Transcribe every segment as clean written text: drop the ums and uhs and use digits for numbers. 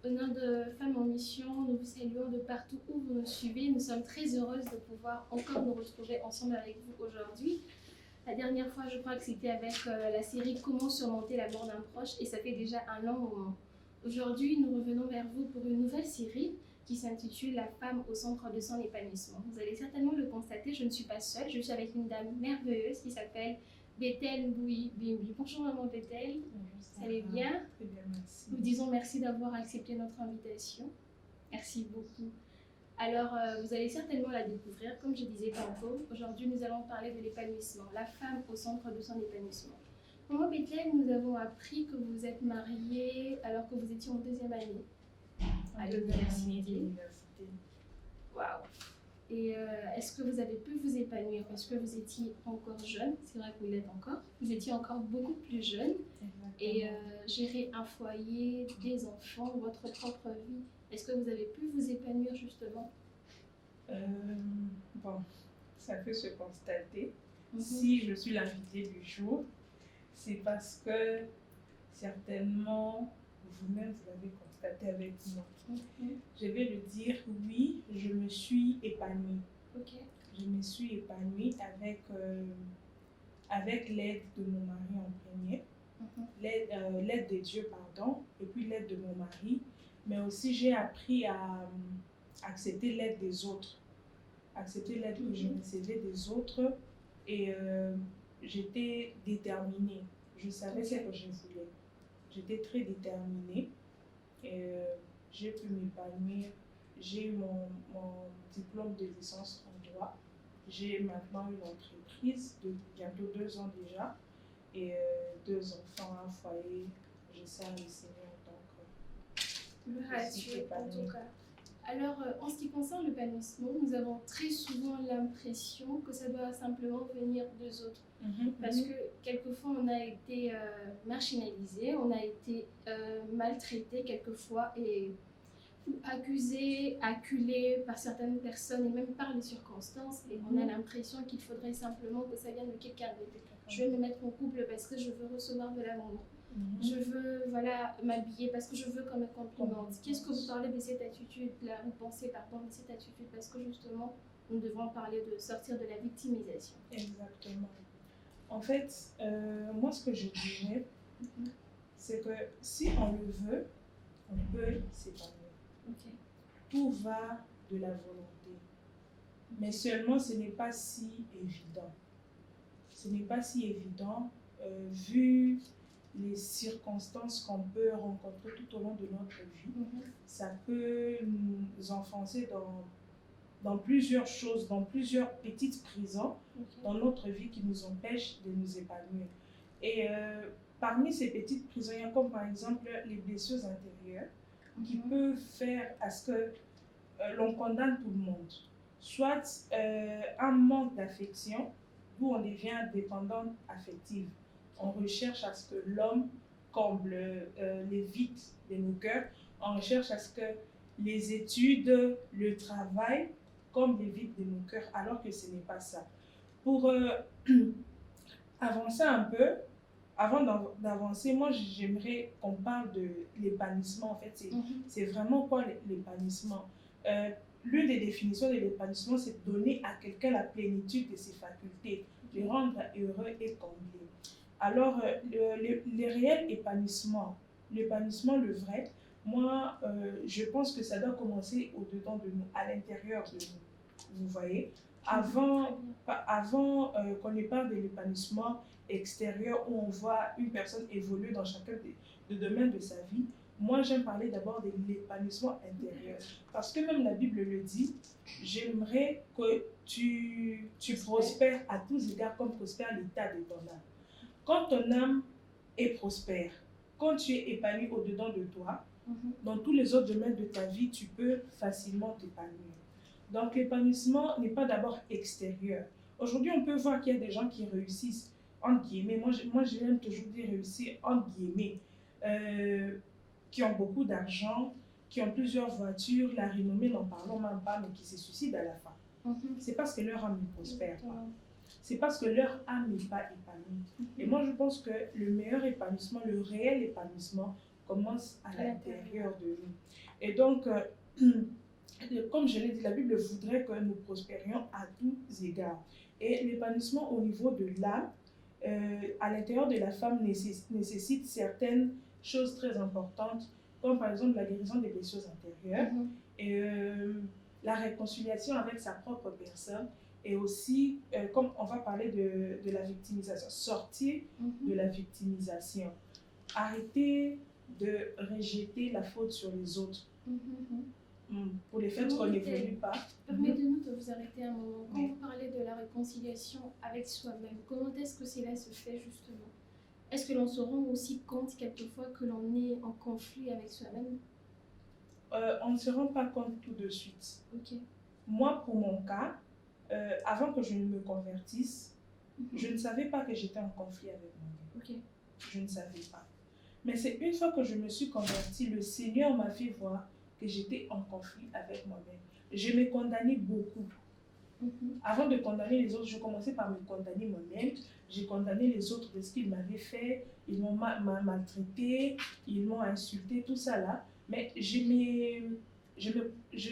Au nom de Femmes en Mission, nous vous saluons de partout où vous nous suivez. Nous sommes très heureuses de pouvoir encore nous retrouver ensemble avec vous aujourd'hui. La dernière fois, je crois que c'était avec la série Comment surmonter la mort d'un proche et ça fait déjà un long moment. Aujourd'hui, nous revenons vers vous pour une nouvelle série qui s'intitule La femme au centre de son épanouissement. Vous allez certainement le constater, je ne suis pas seule, je suis avec une dame merveilleuse qui s'appelle Bethel Boui Bimbi. Bonjour maman Bethel. Bonjour, Ça allez bien? très bien, merci. Nous disons merci d'avoir accepté notre invitation. Merci beaucoup. Alors, vous allez certainement la découvrir, comme je disais tantôt. Aujourd'hui, nous allons parler de l'épanouissement, la femme au centre de son épanouissement. Maman Bethel, nous avons appris que vous êtes mariée alors que vous étiez en deuxième année à l'université. Waouh! Et est-ce que vous avez pu vous épanouir parce que vous étiez encore jeune? C'est vrai que vous l'êtes encore. Vous étiez encore beaucoup plus jeune. Exactement. Et gérer un foyer, des enfants, votre propre vie. Est-ce que vous avez pu vous épanouir justement? Bon, ça peut se constater. Mhm. Si je suis l'invitée du jour, c'est parce que certainement vous-même vous l'avez constaté avec moi. Mhm. Je vais le dire, oui, je me suis épanouie. Ok. Je me suis épanouie avec l'aide de mon mari en premier. Mhm. L'aide de Dieu, pardon, et puis l'aide de mon mari, mais aussi j'ai appris à accepter l'aide des autres, accepter l'aide que je recevais des autres, et j'étais déterminée, je savais ce que je voulais, j'étais très déterminée, et j'ai pu m'épanouir, j'ai eu mon diplôme de licence en droit, j'ai maintenant une entreprise de bientôt 2 ans déjà, et 2 enfants, un foyer, je sers le Seigneur, donc Gloire à Dieu, en tout cas. Alors, en ce qui concerne l'épanouissement, nous avons très souvent l'impression que ça doit simplement venir des autres. Parce que quelquefois, on a été marginalisé, on a été maltraité quelquefois et accusé, acculé par certaines personnes et même par les circonstances. Et on a l'impression qu'il faudrait simplement que ça vienne de quelqu'un d'autre. Je vais me mettre en couple parce que je veux recevoir de l'amour. Je veux m'habiller parce que je veux qu'on me complimente. Qu'est-ce que vous parlez de cette attitude-là? Vous pensez pardon de cette attitude parce que justement, nous devons parler de sortir de la victimisation. Exactement. En fait, moi ce que je dirais, c'est que si on le veut, on peut s'épanouir. Okay. Tout va de la volonté. Mais seulement ce n'est pas si évident. Ce n'est pas si évident vu les circonstances qu'on peut rencontrer tout au long de notre vie. Ça peut nous enfoncer dans plusieurs choses, dans plusieurs petites prisons dans notre vie qui nous empêchent de nous épanouir. Et parmi ces petites prisons, il y a comme par exemple les blessures intérieures qui peuvent faire à ce que l'on condamne tout le monde. Soit un manque d'affection, où on devient dépendante affective. On recherche à ce que l'homme comble les vides de nos cœurs. On recherche à ce que les études, le travail comblent les vides de nos cœurs, alors que ce n'est pas ça. Pour avancer un peu, avant d'avancer, moi j'aimerais qu'on parle de l'épanouissement. En fait, c'est vraiment quoi l'épanouissement? L'une des définitions de l'épanouissement, c'est de donner à quelqu'un la plénitude de ses facultés, le rendre heureux et comblé. Alors, le réel épanouissement, l'épanouissement, le vrai, moi, je pense que ça doit commencer au-dedans de nous, à l'intérieur de nous. Vous voyez? Avant qu'on ne parle de l'épanouissement extérieur, où on voit une personne évoluer dans chacun des domaines de sa vie, moi, j'aime parler d'abord de l'épanouissement intérieur. Parce que même la Bible le dit, j'aimerais que tu prospères à tous égards comme prospère l'état de ton âme. Quand ton âme est prospère, quand tu es épanoui au-dedans de toi, dans tous les autres domaines de ta vie, tu peux facilement t'épanouir. Donc, l'épanouissement n'est pas d'abord extérieur. Aujourd'hui, on peut voir qu'il y a des gens qui réussissent, entre guillemets. Moi j'aime toujours dire réussir, entre guillemets. Qui ont beaucoup d'argent, qui ont plusieurs voitures, la renommée, n'en parlons même pas, mais qui se suicident à la fin. C'est parce que leur âme ne prospère pas. C'est parce que leur âme n'est pas épanouie. Et moi, je pense que le meilleur épanouissement, le réel épanouissement, commence à l'intérieur de nous. Et donc, comme je l'ai dit, la Bible voudrait que nous prospérions à tous égards. Et l'épanouissement au niveau de l'âme, à l'intérieur de la femme, nécessite certaines choses très importantes, comme par exemple la guérison des blessures intérieures, et la réconciliation avec sa propre personne, et aussi, comme on va parler de la victimisation, sortir de la victimisation. Arrêter de rejeter la faute sur les autres. Pour les faits qu'on n'évolue pas. Permettez-nous de vous arrêter un moment. Quand vous parlez de la réconciliation avec soi-même, comment est-ce que cela se fait justement? Est-ce que l'on se rend aussi compte quelquefois que l'on est en conflit avec soi-même? On ne se rend pas compte tout de suite. Moi, pour mon cas, avant que je ne me convertisse, je ne savais pas que j'étais en conflit avec moi-même. Je ne savais pas. Mais c'est une fois que je me suis convertie, le Seigneur m'a fait voir que j'étais en conflit avec moi-même. Je me condamnais beaucoup. Avant de condamner les autres, je commençais par me condamner moi-même. J'ai condamné les autres de ce qu'ils m'avaient fait. Ils m'ont maltraité, ils m'ont insulté, tout ça là. Mais je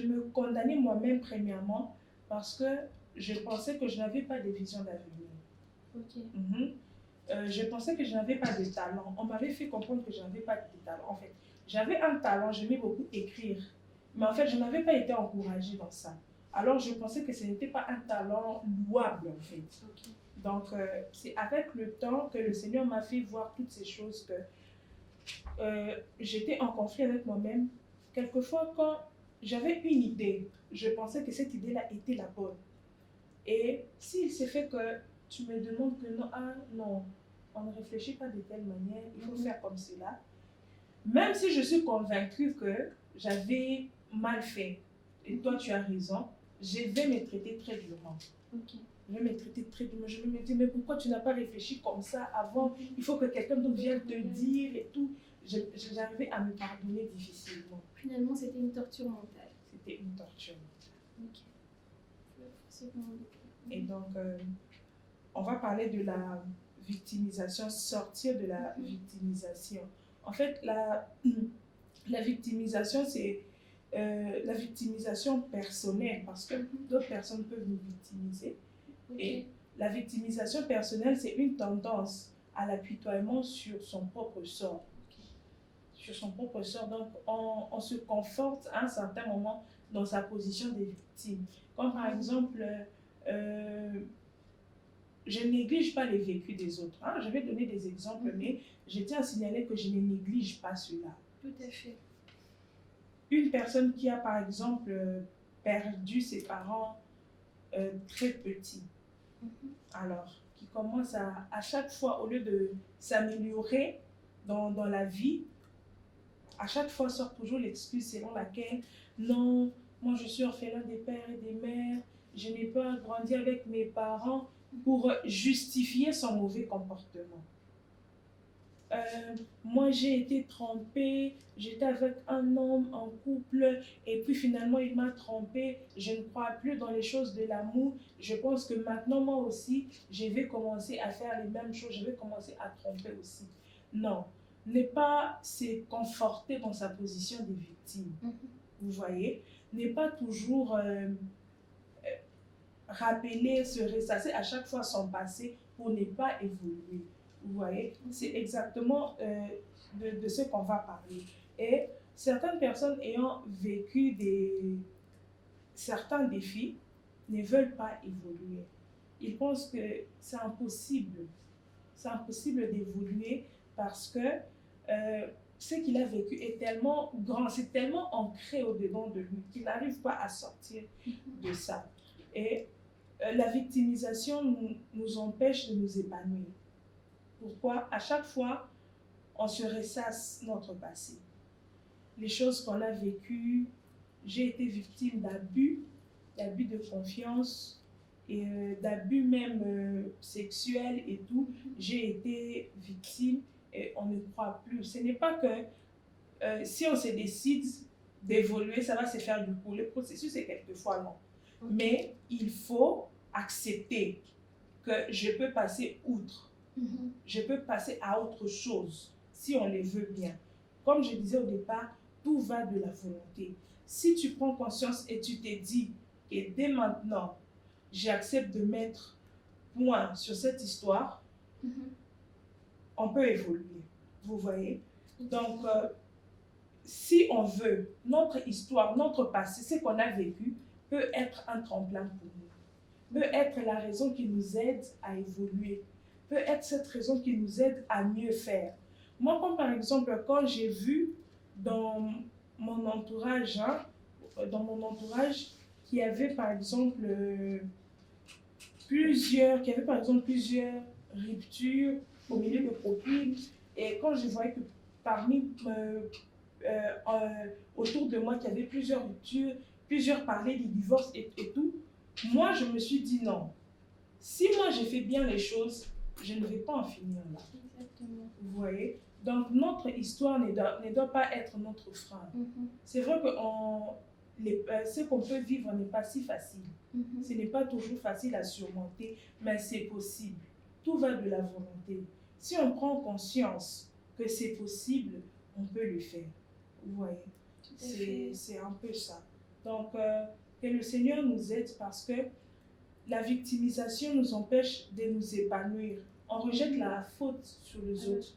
me condamnais moi-même premièrement parce que je pensais que je n'avais pas de vision d'avenir. Je pensais que je n'avais pas de talent. On m'avait fait comprendre que je n'avais pas de talent. En fait, j'avais un talent, j'aimais beaucoup écrire. Mais en fait, je n'avais pas été encouragée dans ça. Alors, je pensais que ce n'était pas un talent louable, en fait. Donc, c'est avec le temps que le Seigneur m'a fait voir toutes ces choses que j'étais en conflit avec moi-même. Quelquefois, quand j'avais une idée, je pensais que cette idée-là était la bonne. Et s'il s'est fait que tu me demandes que non, on ne réfléchit pas de telle manière, il faut faire comme cela. Même si je suis convaincue que j'avais mal fait, et toi tu as raison, je vais me traiter très durement. Je vais me traiter très durement. Je vais me dire, mais pourquoi tu n'as pas réfléchi comme ça avant? Il faut que quelqu'un d'autre vienne te dire et tout. J'arrivais à me pardonner difficilement. Finalement, c'était une torture mentale. C'était une torture mentale. Et donc, on va parler de la victimisation, sortir de la victimisation. En fait, la victimisation, c'est la victimisation personnelle, parce que d'autres personnes peuvent nous victimiser. Et la victimisation personnelle, c'est une tendance à l'apitoiement sur son propre sort. Sur son propre sort. Donc, on se conforte à un certain moment dans sa position de victime. Comme par exemple, je ne néglige pas les vécus des autres. Je vais donner des exemples, mais je tiens à signaler que je ne néglige pas cela. Tout à fait. Une personne qui a, par exemple, perdu ses parents très petits, alors, qui commence à chaque fois, au lieu de s'améliorer dans la vie, à chaque fois sort toujours l'excuse selon laquelle, non, moi je suis orphelin des pères et des mères, je n'ai pas grandi avec mes parents, pour justifier son mauvais comportement. Moi j'ai été trompée, j'étais avec un homme en couple et puis finalement il m'a trompée, je ne crois plus dans les choses de l'amour, je pense que maintenant moi aussi je vais commencer à faire les mêmes choses, je vais commencer à tromper aussi. Non, ne pas se conforter dans sa position de victime, vous voyez, n'est pas toujours rappeler, se ressasser à chaque fois son passé pour ne pas évoluer. Vous voyez, c'est exactement de ce qu'on va parler. Et certaines personnes ayant vécu certains défis ne veulent pas évoluer. Ils pensent que c'est impossible. C'est impossible d'évoluer parce que ce qu'il a vécu est tellement grand, c'est tellement ancré au-dedans de lui qu'il n'arrive pas à sortir de ça. Et la victimisation nous empêche de nous épanouir. Pourquoi? À chaque fois, on se ressasse notre passé. Les choses qu'on a vécues, j'ai été victime d'abus de confiance, et d'abus même sexuels et tout. J'ai été victime et on ne croit plus. Ce n'est pas que si on se décide d'évoluer, ça va se faire du coup. Le processus est quelquefois long. Mais il faut accepter que je peux passer outre. Je peux passer à autre chose, si on le veut bien. comme je disais au départ, tout va de la volonté. Si tu prends conscience et tu te dis, et dès maintenant, j'accepte de mettre point sur cette histoire, on peut évoluer. Vous voyez? Donc, si on veut, notre histoire, notre passé, ce qu'on a vécu, peut être un tremplin pour nous, peut être la raison qui nous aide à évoluer, peut être cette raison qui nous aide à mieux faire. Moi, comme par exemple, quand j'ai vu dans mon entourage, qu'il y avait par exemple plusieurs ruptures au milieu de copines, et quand je voyais que parmi autour de moi qu'il y avait plusieurs ruptures, plusieurs parlaient du divorce et tout, moi je me suis dit non. Si moi j'ai fait bien les choses, je ne vais pas en finir là. Exactement. Vous voyez? Donc notre histoire ne doit pas être notre frein. C'est vrai que ce qu'on peut vivre n'est pas si facile. Ce n'est pas toujours facile à surmonter, mais c'est possible. Tout va de la volonté. Si on prend conscience que c'est possible, on peut le faire. Vous voyez? C'est un peu ça. Donc, que le Seigneur nous aide parce que la victimisation nous empêche de nous épanouir. On rejette la faute sur les autres.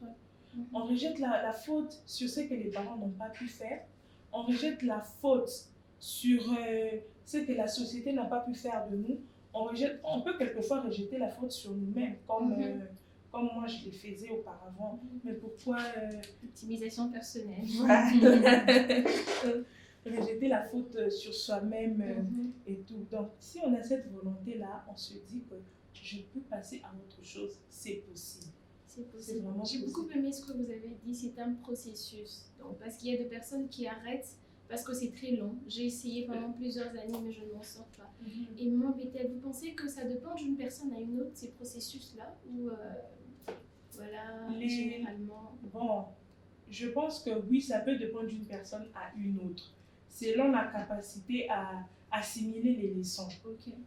On rejette la faute sur ce que les parents n'ont pas pu faire. On rejette la faute sur ce que la société n'a pas pu faire de nous. On peut quelquefois rejeter la faute sur nous-mêmes, comme moi je le faisais auparavant. Mais pourquoi Victimisation personnelle. Rejeter la faute sur soi-même et tout. Donc, si on a cette volonté-là, on se dit que je peux passer à autre chose. C'est possible. C'est possible. J'ai beaucoup aimé ce que vous avez dit, c'est un processus. Donc, parce qu'il y a des personnes qui arrêtent parce que c'est très long. J'ai essayé pendant plusieurs années, mais je ne m'en sors pas. Et moi, Bethel, vous pensez que ça dépend d'une personne à une autre, ces processus-là, ou généralement? Bon, je pense que oui, ça peut dépendre d'une personne à une autre, selon la capacité à assimiler les leçons,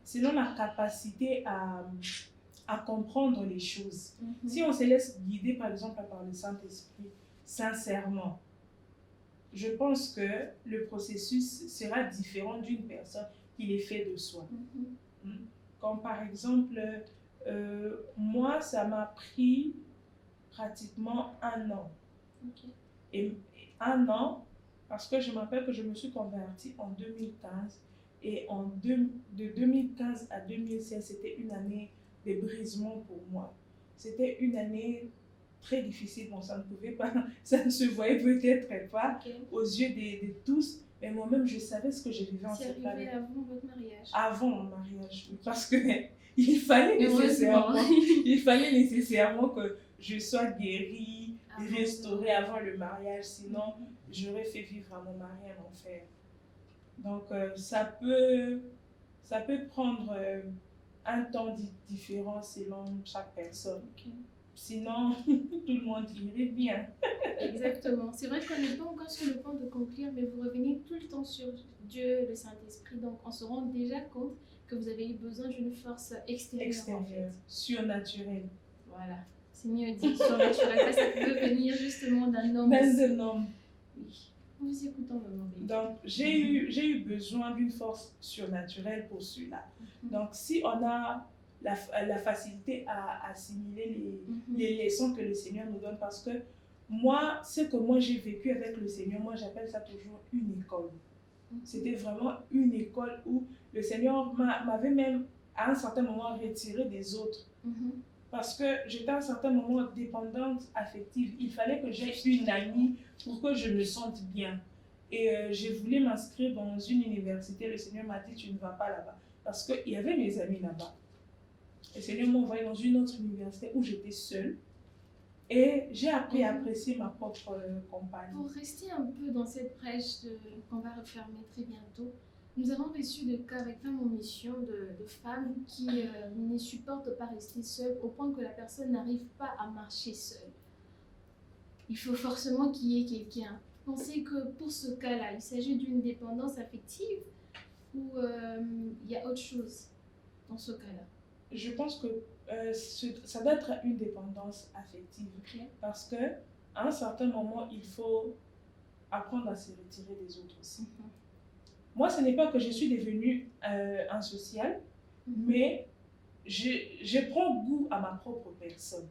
selon la capacité à comprendre les choses. Si on se laisse guider, par exemple, par le Saint-Esprit, sincèrement, je pense que le processus sera différent d'une personne qui l'est fait de soi. Comme par exemple, moi, ça m'a pris pratiquement 1 an. Et 1 an, parce que je m'appelle que je me suis convertie en 2015. Et de 2015 à 2016, c'était une année de brisement pour moi. C'était une année très difficile. Bon, ça ne se voyait peut-être pas aux yeux de tous. Mais moi-même, je savais ce que je vivais en cette année. C'est arrivé avant votre mariage? Avant mon mariage, oui. Parce que il fallait nécessairement que je sois guérie, restaurée avant le mariage. Sinon, j'aurais fait vivre à mon mari un enfer. Donc, ça peut prendre un temps différent selon chaque personne. Sinon, tout le monde irait bien. Exactement. C'est vrai qu'on n'est pas encore sur le point de conclure, mais vous revenez tout le temps sur Dieu, le Saint-Esprit. Donc, on se rend déjà compte que vous avez eu besoin d'une force extérieure. En fait. Surnaturelle. Voilà. C'est mieux dit, surnaturelle. Ça peut venir justement d'un homme. D'un homme. Oui. Nous vous écoutons, maman. Donc, j'ai eu besoin d'une force surnaturelle pour cela. Donc, si on a la facilité à assimiler les leçons que le Seigneur nous donne, parce que moi, ce que moi j'ai vécu avec le Seigneur, moi j'appelle ça toujours une école. C'était vraiment une école où le Seigneur m'avait même à un certain moment retiré des autres. Parce que j'étais à un certain moment dépendante affective. Il fallait que j'aie une amie pour que je me sente bien. Et je voulais m'inscrire dans une université. Le Seigneur m'a dit, tu ne vas pas là-bas. Parce qu'il y avait mes amis là-bas. Le Seigneur m'a envoyé dans une autre université où j'étais seule. Et j'ai appris à apprécier ma propre compagne. Pour rester un peu dans cette brèche qu'on va refermer très bientôt, nous avons reçu des cas avec Femmes en Mission de femmes qui ne supportent pas rester seules au point que la personne n'arrive pas à marcher seule. Il faut forcément qu'il y ait quelqu'un. Pensez que pour ce cas-là, il s'agit d'une dépendance affective ou il y a autre chose dans ce cas-là? Je pense que ça doit être une dépendance affective. Parce que à un certain moment, il faut apprendre à se retirer des autres aussi. Moi, ce n'est pas que je suis devenue asociale, mais je prends goût à ma propre personne.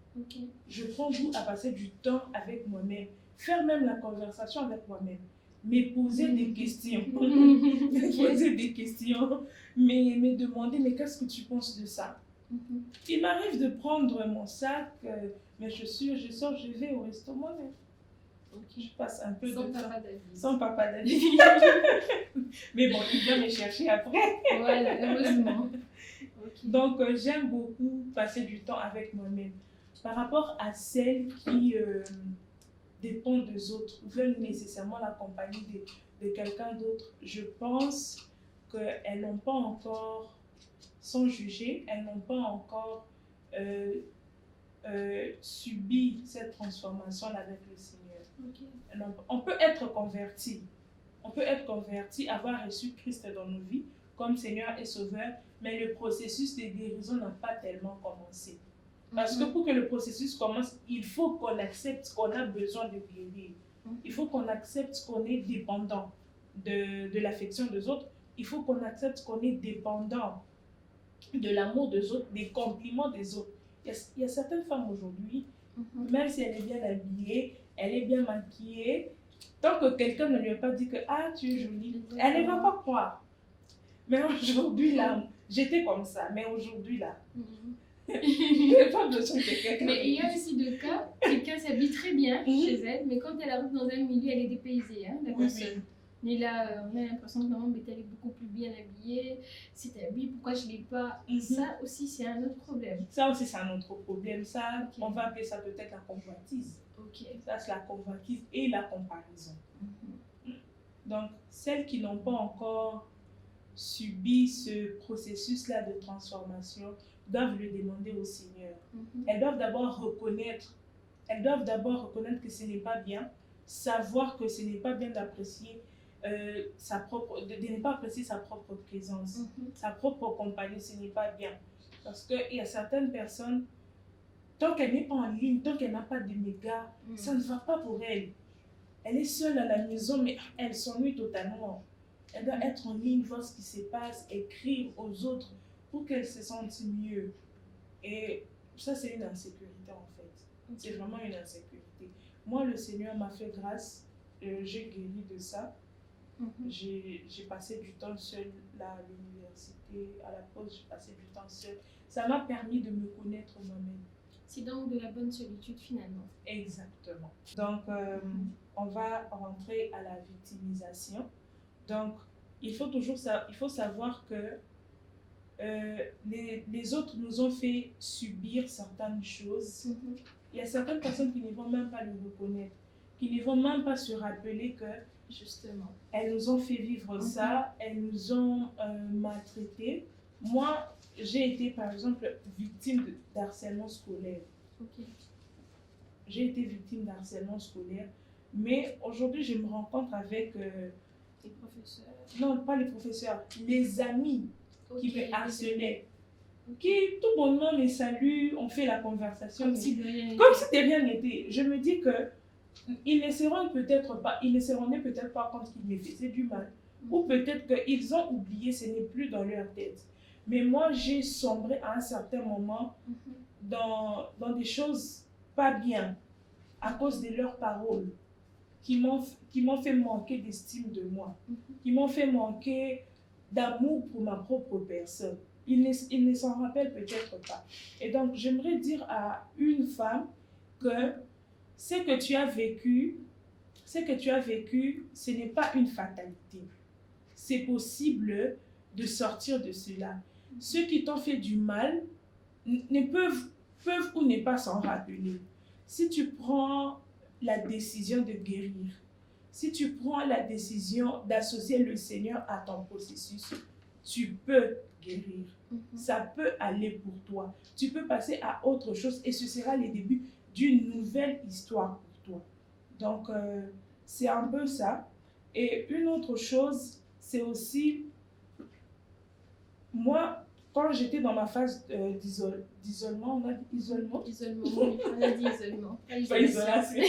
Je prends goût à passer du temps avec moi-même, faire même la conversation avec moi-même, me poser des questions, me poser des questions, me demander, mais qu'est-ce que tu penses de ça? Il m'arrive de prendre mon sac, mes chaussures, je sors, je vais au resto moi-même. Je passe un peu sans de papa temps. David. Sans papa David. Mais bon, il vient me chercher après. Voilà, heureusement. Donc, j'aime beaucoup passer du temps avec moi-même. Par rapport à celles qui dépendent des autres, veulent nécessairement la compagnie de quelqu'un d'autre, je pense qu'elles n'ont pas encore, sans juger, elles n'ont pas encore subi cette transformation-là avec le Seigneur. On peut être converti. On peut être converti, avoir reçu Christ dans nos vies comme Seigneur et Sauveur, mais le processus de guérison n'a pas tellement commencé. Parce que pour que le processus commence, il faut qu'on accepte qu'on a besoin de guérir. Il faut qu'on accepte qu'on est dépendant de l'affection des autres. Il faut qu'on accepte qu'on est dépendant de l'amour des autres, des compliments des autres. Il y a certaines femmes aujourd'hui, même si elle est bien habillée, elle est bien maquillée, tant que quelqu'un ne lui a pas dit que « Ah, tu es jolie », elle ne va pas croire. Mais aujourd'hui, là, j'étais comme ça, mais aujourd'hui, là, il n'y a pas besoin de quelqu'un. Mais il y a aussi deux cas, quelqu'un s'habille très bien chez elle, mais quand elle arrive dans un milieu, elle est dépaysée, hein, la personne. Mais là, on a l'impression que non, mais elle est beaucoup plus bien habillée. Si tu habilles, pourquoi je ne l'ai pas? Ça aussi, c'est un autre problème. Ça aussi, c'est un autre problème. Ça, on va appeler ça peut-être la convoitise. Ça, c'est la convoitise et la comparaison. Donc, celles qui n'ont pas encore subi ce processus-là de transformation doivent le demander au Seigneur. Elles doivent d'abord reconnaître que ce n'est pas bien, savoir que ce n'est pas bien d'apprécier de ne pas apprécier sa propre présence, sa propre compagnie, ce n'est pas bien. Parce qu'il y a certaines personnes, tant qu'elle n'est pas en ligne, tant qu'elle n'a pas de méga, ça ne va pas pour elle. Elle est seule à la maison, mais elle s'ennuie totalement. Elle doit être en ligne, voir ce qui se passe, écrire aux autres pour qu'elle se sente mieux. Et ça, c'est une insécurité en fait. C'est vraiment une insécurité. Moi, le Seigneur m'a fait grâce, j'ai guéri de ça. J'ai passé du temps seule là à l'université, à la pause, j'ai passé du temps seule. Ça m'a permis de me connaître moi-même. C'est donc de la bonne solitude finalement. Exactement. Donc, on va rentrer à la victimisation. Donc, il faut savoir que les autres nous ont fait subir certaines choses. Il y a certaines personnes qui ne vont même pas le reconnaître, qui ne vont même pas se rappeler que justement, elles nous ont fait vivre ça, elles nous ont maltraités. Moi, j'ai été par exemple victime d'harcèlement scolaire. J'ai été victime d'harcèlement scolaire, mais aujourd'hui je me rencontre avec les professeurs. Non, pas les professeurs, les amis qui me harcelaient. Qui tout bonnement me saluent, on fait la conversation. Comme si de rien n'était. Je me dis que ils ne se rendent peut-être pas compte qu'ils me faisaient du mal. Ou peut-être qu'ils ont oublié, ce n'est plus dans leur tête. Mais moi, j'ai sombré à un certain moment dans des choses pas bien à cause de leurs paroles qui m'ont fait manquer d'estime de moi, qui m'ont fait manquer d'amour pour ma propre personne. Ils ne s'en rappellent peut-être pas. Et donc, j'aimerais dire à une femme que ce que tu as vécu, ce n'est pas une fatalité. C'est possible de sortir de cela. Ceux qui t'ont fait du mal peuvent ou ne pas s'en rappeler. Si tu prends la décision de guérir, si tu prends la décision d'associer le Seigneur à ton processus, tu peux guérir. Ça peut aller pour toi. Tu peux passer à autre chose et ce sera le début d'une nouvelle histoire pour toi. Donc, c'est un peu ça. Et une autre chose, c'est aussi, moi, quand j'étais dans ma phase d'isolement, on a dit isolement. Isolement, oui. On a dit isolement. Pas isolation.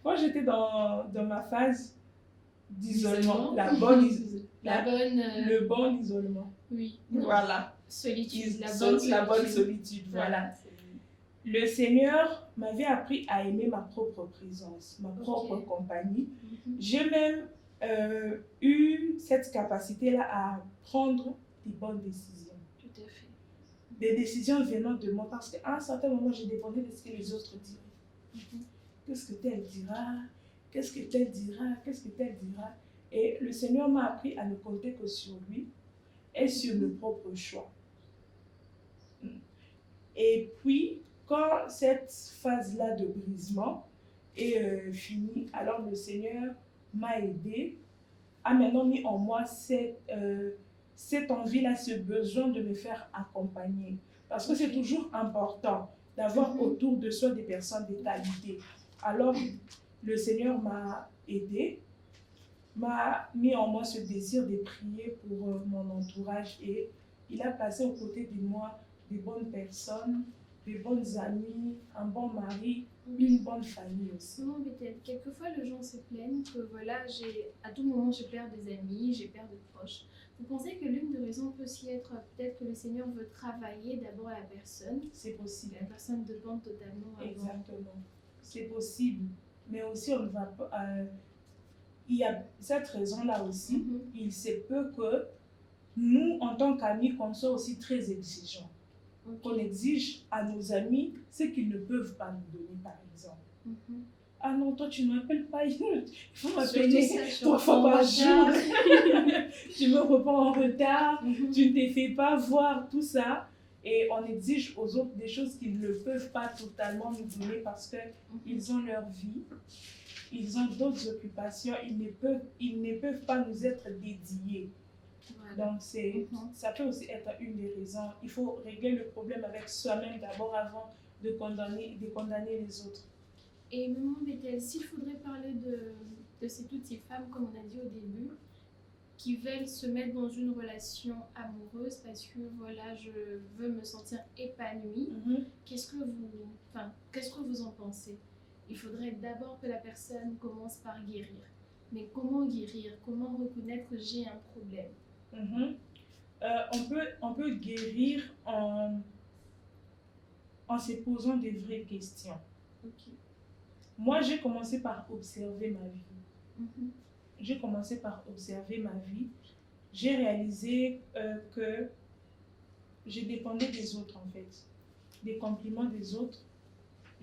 Quand j'étais dans ma phase d'isolement, le bon isolement. Oui. Voilà. Solitude, la bonne solitude, voilà. Le Seigneur m'avait appris à aimer ma propre présence, ma propre compagnie. J'ai même eu cette capacité-là à prendre des bonnes décisions. Tout à fait. Des décisions venant de moi, parce qu'à un certain moment, je dépendais de ce que les autres diraient. Qu'est-ce que tel dira? Qu'est-ce que tel dira? Qu'est-ce que tel dira? Et le Seigneur m'a appris à ne compter que sur lui et sur mes propres choix. Et puis, quand cette phase-là de brisement est finie, alors le Seigneur m'a aidé, a maintenant mis en moi cette envie-là, ce besoin de me faire accompagner. Parce que c'est toujours important d'avoir autour de soi des personnes de qualité. Alors, le Seigneur m'a aidé, m'a mis en moi ce désir de prier pour mon entourage et il a placé aux côtés de moi des bonnes personnes, des bonnes amies, un bon mari, une bonne famille aussi. Non, Bethel, quelquefois les gens se plaignent que voilà, à tout moment je perds des amis, j'ai perdu de proches. Vous pensez que l'une des raisons peut aussi être peut-être que le Seigneur veut travailler d'abord la personne? C'est possible. La personne dépend totalement. Exactement. C'est possible. Mais aussi, on ne va pas. Il y a cette raison-là aussi. Il se peut que nous, en tant qu'amis, qu'on soit aussi très exigeants. Qu'on exige à nos amis ce qu'ils ne peuvent pas nous donner, par exemple. Ah non, toi, tu ne m'appelles pas, il faut m'appeler 3 fois par jour. Tu me reprends en retard, tu ne te fais pas voir, tout ça. Et on exige aux autres des choses qu'ils ne peuvent pas totalement nous donner parce qu'ils ont leur vie, ils ont d'autres occupations, ils ne peuvent pas nous être dédiés. Voilà. Donc, ça peut aussi être une des raisons. Il faut régler le problème avec soi-même d'abord avant de condamner les autres. Et maman Bethel, s'il faudrait parler de toutes ces femmes, comme on a dit au début, qui veulent se mettre dans une relation amoureuse parce que voilà, je veux me sentir épanouie, qu'est-ce que vous en pensez? Il faudrait d'abord que la personne commence par guérir. Mais comment guérir? Comment reconnaître que j'ai un problème? On peut guérir en se posant des vraies questions. Moi, j'ai commencé par observer ma vie. J'ai commencé par observer ma vie. J'ai réalisé que je dépendais des autres, en fait. Des compliments des autres.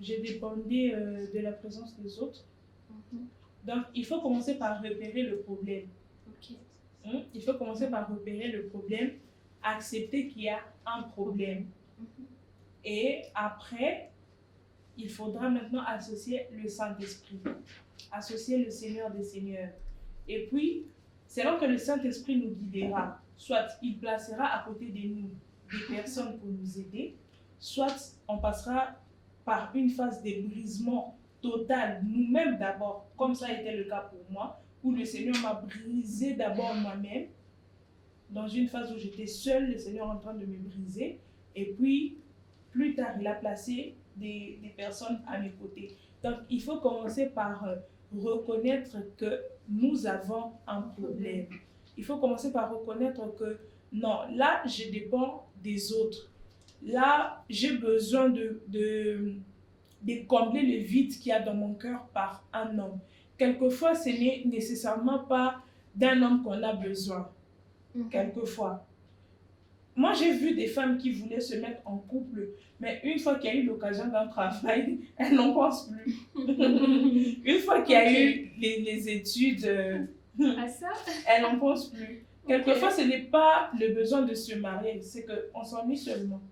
Je dépendais de la présence des autres. Donc, il faut commencer par repérer le problème. Il faut commencer par repérer le problème, accepter qu'il y a un problème. Et après, il faudra maintenant associer le Saint-Esprit, associer le Seigneur des Seigneurs. Et puis, c'est là que le Saint-Esprit nous guidera. Soit il placera à côté de nous des personnes pour nous aider, soit on passera par une phase de brisement total, nous-mêmes d'abord, comme ça a été le cas pour moi, où le Seigneur m'a brisé d'abord moi-même, dans une phase où j'étais seule, le Seigneur en train de me briser, et puis plus tard, il a placé des personnes à mes côtés. Donc, il faut commencer par reconnaître que nous avons un problème. Il faut commencer par reconnaître que non, là, je dépends des autres. Là, j'ai besoin de combler le vide qu'il y a dans mon cœur par un homme. Quelquefois, ce n'est nécessairement pas d'un homme qu'on a besoin. Quelquefois. Moi, j'ai vu des femmes qui voulaient se mettre en couple, mais une fois qu'il y a eu l'occasion d'un travail, elles n'en pensent plus. Une fois qu'il y a eu les études, elles n'en pensent plus. Quelquefois, ce n'est pas le besoin de se marier, c'est qu'on s'ennuie seulement.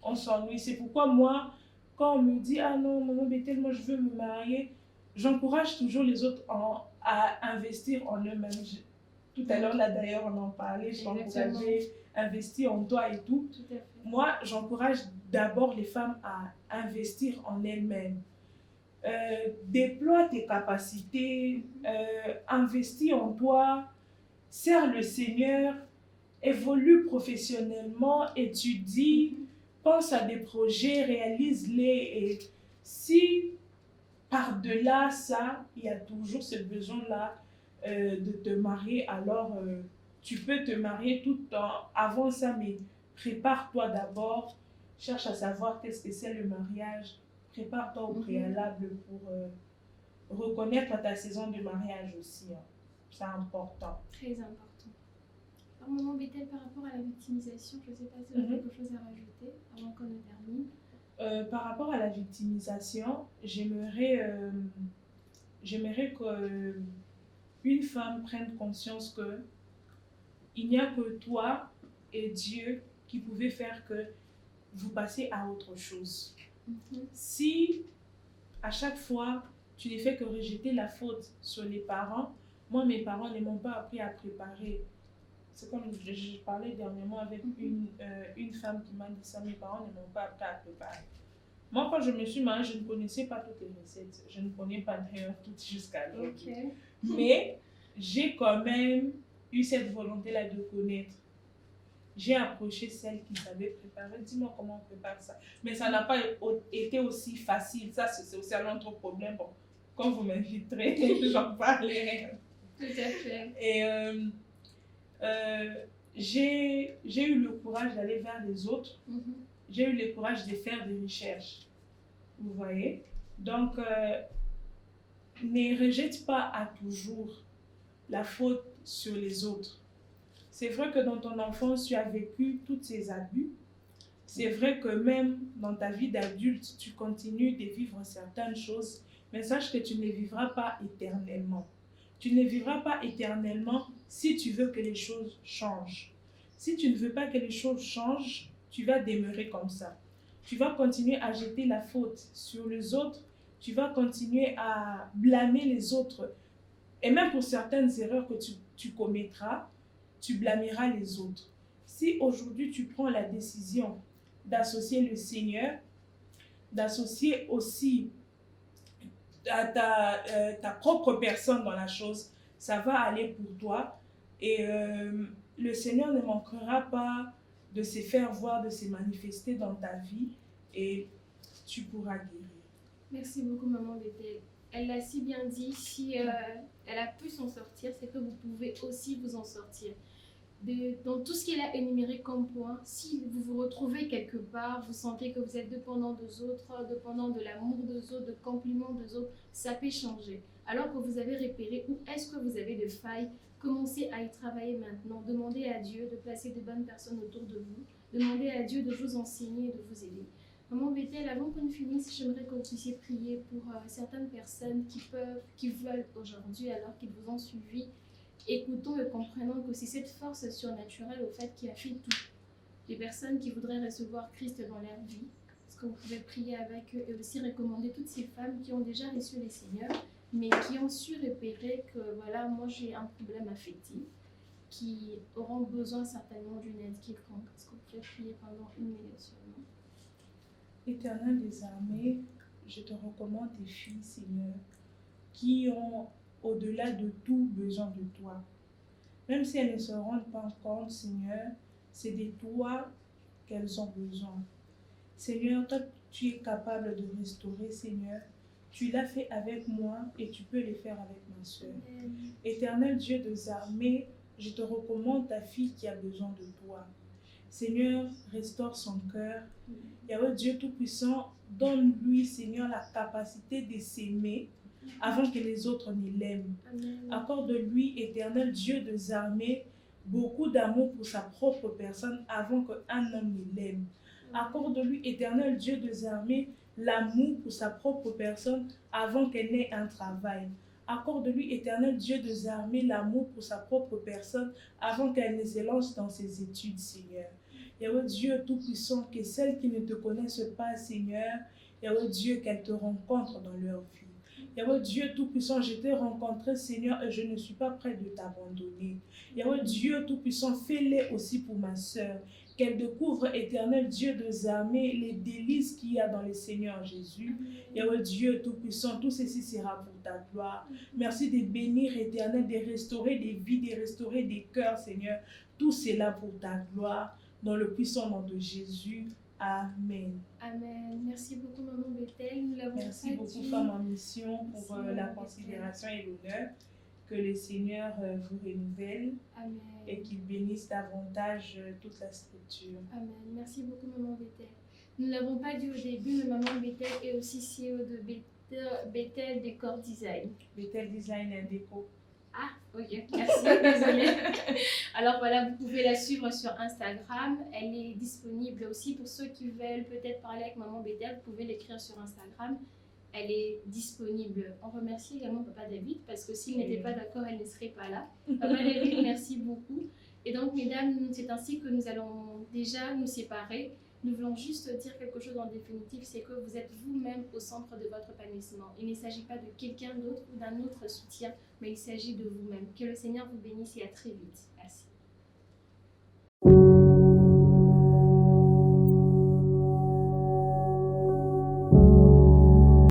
On s'ennuie. C'est pourquoi moi, quand on me dit « Ah non, maman Bethel, moi je veux me marier », j'encourage toujours les autres à investir en eux-mêmes. Tout à l'heure, là d'ailleurs, on en parlait, je t'encourageais à investir en toi et tout. Moi, j'encourage d'abord les femmes à investir en elles-mêmes. Déploie tes capacités, investis en toi, sers le Seigneur évolue professionnellement, étudie, pense à des projets, réalise-les. Et si par-delà ça, il y a toujours ce besoin-là de te marier, alors tu peux te marier tout en avant ça, mais prépare-toi d'abord, cherche à savoir qu'est-ce que c'est le mariage, prépare-toi au préalable pour reconnaître ta saison de mariage aussi. Hein. C'est important. Très important. Alors, maman Bethel, par rapport à la victimisation, je ne sais pas si vous avez quelque chose à rajouter avant qu'on ne termine. Par rapport à la victimisation, j'aimerais que une femme prenne conscience que il n'y a que toi et Dieu qui pouvez faire que vous passez à autre chose. Si à chaque fois tu ne fais que rejeter la faute sur les parents, moi mes parents ne m'ont pas appris à préparer. C'est comme je parlais dernièrement avec une femme qui m'a dit ça, mes parents ne m'ont pas appris à préparer. Moi, quand je me suis mariée, je ne connaissais pas toutes les recettes. Je ne connais pas d'ailleurs toutes jusqu'à aujourd'hui. Okay. Mais j'ai quand même eu cette volonté-là de connaître. J'ai approché celle qui savait préparer. Dis-moi comment on prépare ça. Mais ça n'a pas été aussi facile. Ça, c'est aussi un autre problème. Bon, quand vous m'inviterez, j'en parlerai. Tout à fait. Et j'ai eu le courage d'aller vers les autres. J'ai eu le courage de faire des recherches. Vous voyez? Donc, ne rejette pas à toujours la faute sur les autres. C'est vrai que dans ton enfance, tu as vécu tous ces abus. C'est vrai que même dans ta vie d'adulte, tu continues de vivre certaines choses. Mais sache que tu ne les vivras pas éternellement. Tu ne les vivras pas éternellement si tu veux que les choses changent. Si tu ne veux pas que les choses changent, tu vas demeurer comme ça. Tu vas continuer à jeter la faute sur les autres. Tu vas continuer à blâmer les autres. Et même pour certaines erreurs que tu commettras, tu blâmeras les autres. Si aujourd'hui tu prends la décision d'associer le Seigneur, d'associer aussi ta propre personne dans la chose, ça va aller pour toi. Et le Seigneur ne manquera pas de se faire voir, de se manifester dans ta vie et tu pourras guérir. Merci beaucoup, maman Bethel. Elle l'a si bien dit, si elle a pu s'en sortir, c'est que vous pouvez aussi vous en sortir. Dans tout ce qu'elle a énuméré comme point, si vous vous retrouvez quelque part, vous sentez que vous êtes dépendant des autres, dépendant de l'amour des autres, de compliments des autres, ça peut changer. Alors que vous avez repéré où est-ce que vous avez des failles, commencez à y travailler maintenant. Demandez à Dieu de placer de bonnes personnes autour de vous. Demandez à Dieu de vous enseigner et de vous aider. Maman Bethel, avant qu'on finisse, j'aimerais que vous puissiez prier pour certaines personnes qui veulent aujourd'hui, alors qu'ils vous ont suivi. Écoutons et comprenons que c'est cette force surnaturelle au fait qui a fait tout. Les personnes qui voudraient recevoir Christ dans leur vie, est-ce que vous pouvez prier avec eux et aussi recommander toutes ces femmes qui ont déjà reçu les Seigneurs, mais qui ont su repérer que voilà, moi j'ai un problème affectif, qui auront besoin certainement d'une aide quelconque. Est-ce que vous pouvez prier pendant 1 minute seulement? Éternel des armées, je te recommande tes filles, Seigneur, qui ont au-delà de tout besoin de toi. Même si elles ne se rendent pas compte, Seigneur, c'est de toi qu'elles ont besoin. Seigneur, toi, tu es capable de restaurer, Seigneur. Tu l'as fait avec moi et tu peux le faire avec ma soeur. Éternel Dieu des armées, je te recommande ta fille qui a besoin de toi. Seigneur, restaure son cœur. Yahweh Dieu Tout-Puissant, donne-lui, Seigneur, la capacité de s'aimer avant que les autres ne l'aiment. Accorde-lui, éternel Dieu des armées, beaucoup d'amour pour sa propre personne avant qu'un homme ne l'aime. Accorde-lui, éternel Dieu des armées, l'amour pour sa propre personne avant qu'elle n'ait un travail. Accorde-lui, éternel Dieu des armées, l'amour pour sa propre personne avant qu'elle ne se lance dans ses études, Seigneur. Yahweh Dieu Tout-Puissant, que celles qui ne te connaissent pas, Seigneur, Yahweh Dieu, qu'elles te rencontrent dans leur vie. Yahweh Dieu Tout-Puissant, je t'ai rencontré, Seigneur, et je ne suis pas prêt de t'abandonner. Yahweh Dieu Tout-Puissant, fais-le aussi pour ma sœur. qu'elle découvre, éternel Dieu des armées, les délices qu'il y a dans le Seigneur Jésus. Et oh Dieu Tout-Puissant, tout ceci sera pour ta gloire. Merci de bénir, éternel, de restaurer des vies, de restaurer des cœurs, Seigneur. Tout cela pour ta gloire, dans le puissant nom de Jésus. Amen. Amen. Merci beaucoup, Maman Bethel. Merci beaucoup, Femme en Mission, pour la considération et l'honneur. Que le Seigneur vous renouvelle. Amen. Et qu'il bénisse davantage toute la structure. Amen. Merci beaucoup, Maman Bethel. Nous ne l'avons pas dit au début, mais Maman Bethel est aussi CEO de Bethel Décor Design. Bethel Design and Déco. Ah, ok, merci, désolée. Alors voilà, vous pouvez la suivre sur Instagram. Elle est disponible aussi pour ceux qui veulent peut-être parler avec Maman Bethel. Vous pouvez l'écrire sur Instagram. Elle est disponible. On remercie également Papa David parce que s'il n'était pas d'accord, elle ne serait pas là. Papa David, merci beaucoup. Et donc, mesdames, c'est ainsi que nous allons déjà nous séparer. Nous voulons juste dire quelque chose en définitif, c'est que vous êtes vous-même au centre de votre épanouissement. Il ne s'agit pas de quelqu'un d'autre ou d'un autre soutien, mais il s'agit de vous-même. Que le Seigneur vous bénisse et à très vite.